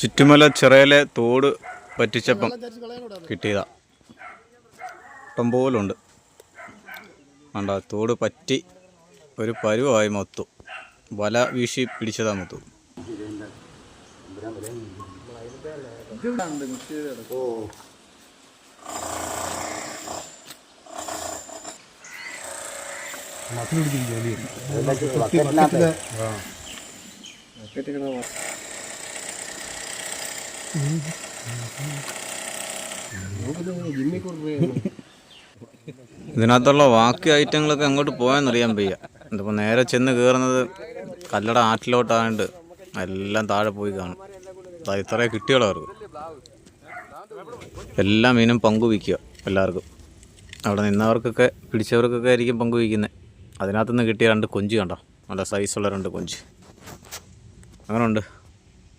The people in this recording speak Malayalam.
ചുറ്റുമല ചിറയിലെ തോട് പറ്റിച്ചപ്പം കിട്ടിയതാ. ഇഷ്ടം പോലുണ്ട്. വേണ്ട, തോട് പറ്റി ഒരു പരുവായി മൊത്തം. വല വീശി പിടിച്ചതാ മൊത്തം. ഇതിനകത്തുള്ള ബാക്കി ഐറ്റങ്ങളൊക്കെ അങ്ങോട്ട് പോയെന്നറിയാൻ വയ്യ. ഇതിപ്പോൾ നേരെ ചെന്ന് കയറുന്നത് കല്ലട ആറ്റിലോട്ടായതുകൊണ്ട് എല്ലാം താഴെ പോയി കാണും. ഇത്രേ കിട്ടിയോളൂ അവർക്ക്. എല്ലാ മീനും പങ്കുവയ്ക്കുക എല്ലാവർക്കും. അവിടെ നിന്നവർക്കൊക്കെ പിടിച്ചവർക്കൊക്കെ ആയിരിക്കും പങ്കുവയ്ക്കുന്നത്. അതിനകത്തുനിന്ന് കിട്ടിയ 2 കൊഞ്ച് കണ്ടോ, നല്ല സൈസുള്ള 2 കൊഞ്ച്. അങ്ങനെ ഉണ്ട്.